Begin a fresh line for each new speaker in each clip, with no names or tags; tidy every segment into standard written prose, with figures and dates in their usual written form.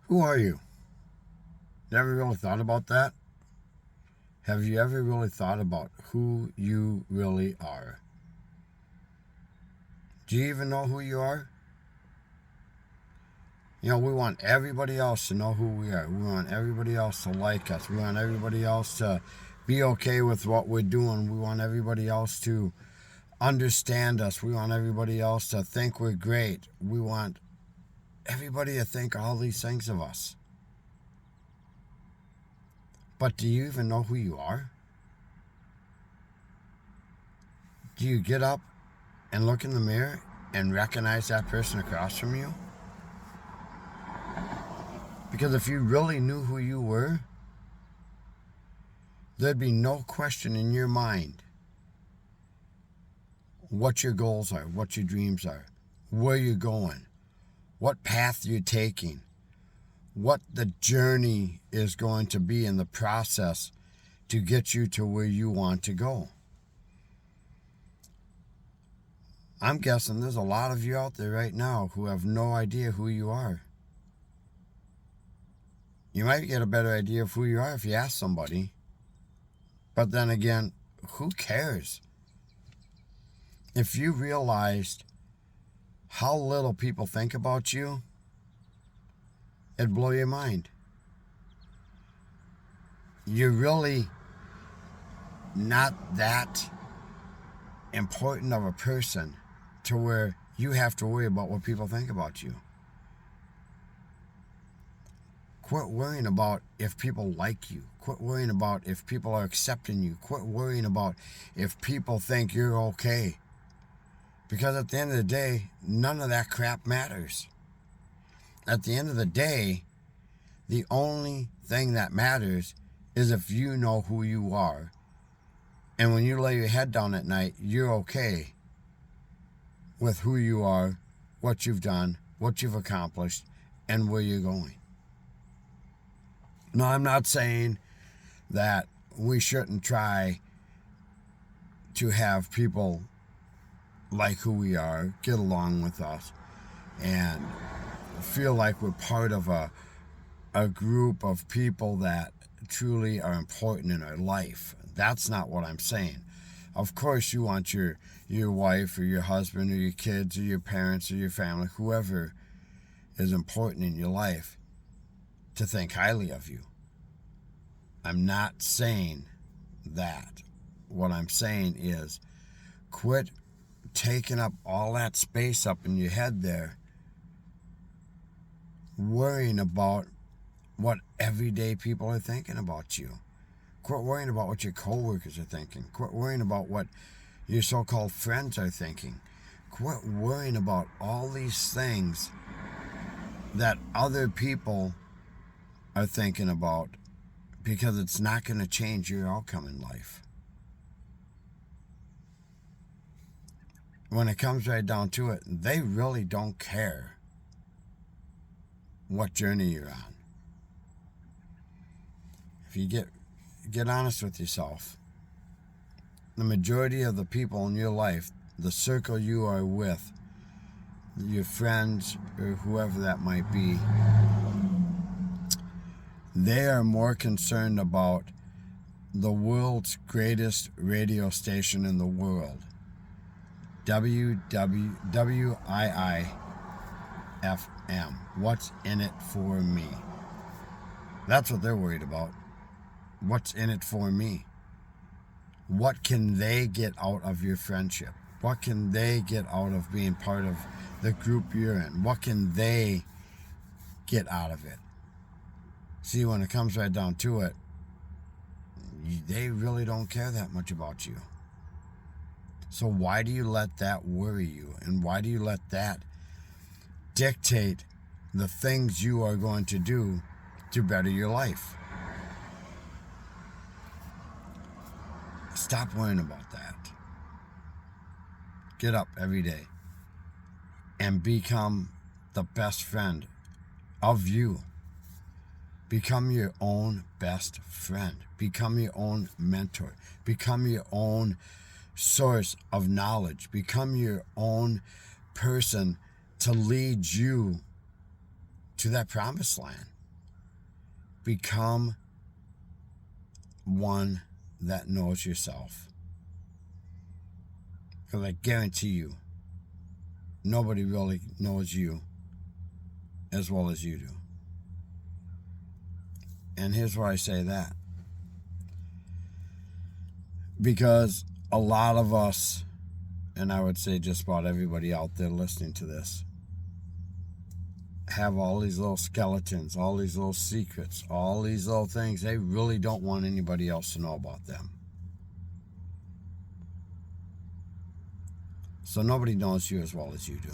Who are you? Never really thought about that? Have you ever really thought about who you really are? Do you even know who you are? You know, we want everybody else to know who we are. We want everybody else to like us. We want everybody else to be okay with what we're doing. We want everybody else to understand us. We want everybody else to think we're great. We want everybody to think all these things of us. But do you even know who you are? Do you get up and look in the mirror and recognize that person across from you? Because if you really knew who you were, there'd be no question in your mind what your goals are, what your dreams are, where you're going, what path you're taking, what the journey is going to be in the process to get you to where you want to go. I'm guessing there's a lot of you out there right now who have no idea who you are. You might get a better idea of who you are if you ask somebody. But then again, who cares? If you realized how little people think about you, it'd blow your mind. You're really not that important of a person to where you have to worry about what people think about you. Quit worrying about if people like you. Quit worrying about if people are accepting you. Quit worrying about if people think you're okay. Because at the end of the day, none of that crap matters. At the end of the day, the only thing that matters is if you know who you are. And when you lay your head down at night, you're okay with who you are, what you've done, what you've accomplished, and where you're going. No, I'm not saying that we shouldn't try to have people like who we are, get along with us, and feel like we're part of a group of people that truly are important in our life. That's not what I'm saying. Of course, you want your wife or your husband or your kids or your parents or your family, whoever is important in your life, to think highly of you. I'm not saying that. What I'm saying is quit taking up all that space up in your head there, worrying about what everyday people are thinking about you. Quit worrying about what your coworkers are thinking. Quit worrying about what your so-called friends are thinking. Quit worrying about all these things that other people are thinking about, because it's not going to change your outcome in life. When it comes right down to it, they really don't care what journey you're on. If you get honest with yourself, the majority of the people in your life, the circle you are with, your friends or whoever that might be, they are more concerned about the world's greatest radio station in the world, WIIFM. What's in it for me? That's what they're worried about. What's in it for me? What can they get out of your friendship? What can they get out of being part of the group you're in? What can they get out of it? See, when it comes right down to it, they really don't care that much about you. So why do you let that worry you? And why do you let that dictate the things you are going to do to better your life? Stop worrying about that. Get up every day and become the best friend of you. Become your own best friend. Become your own mentor. Become your own source of knowledge. Become your own person to lead you to that promised land. become one that knows yourself. Because I guarantee you, nobody really knows you as well as you do. And here's why I say that. Because a lot of us, and I would say just about everybody out there listening to this, have all these little skeletons, all these little secrets, all these little things they really don't want anybody else to know about them. So nobody knows you as well as you do.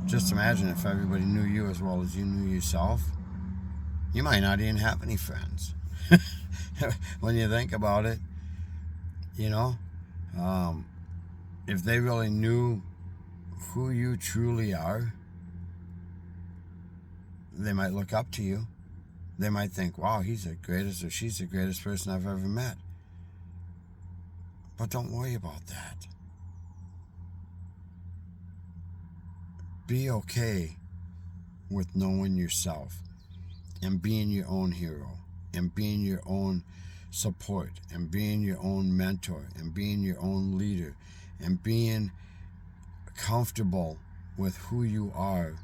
Just imagine if everybody knew you as well as you knew yourself. You might not even have any friends. When you think about it, you know, if they really knew who you truly are, they might look up to you. They might think, wow, he's the greatest or she's the greatest person I've ever met. But don't worry about that. Be okay with knowing yourself and being your own hero and being your own support and being your own mentor and being your own leader and being comfortable with who you are,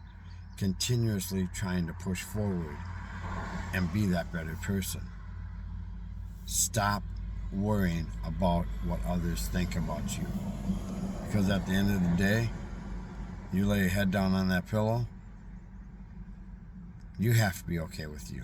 continuously trying to push forward and be that better person. Stop worrying about what others think about you, because at the end of the day, you lay your head down on that pillow, you have to be okay with you.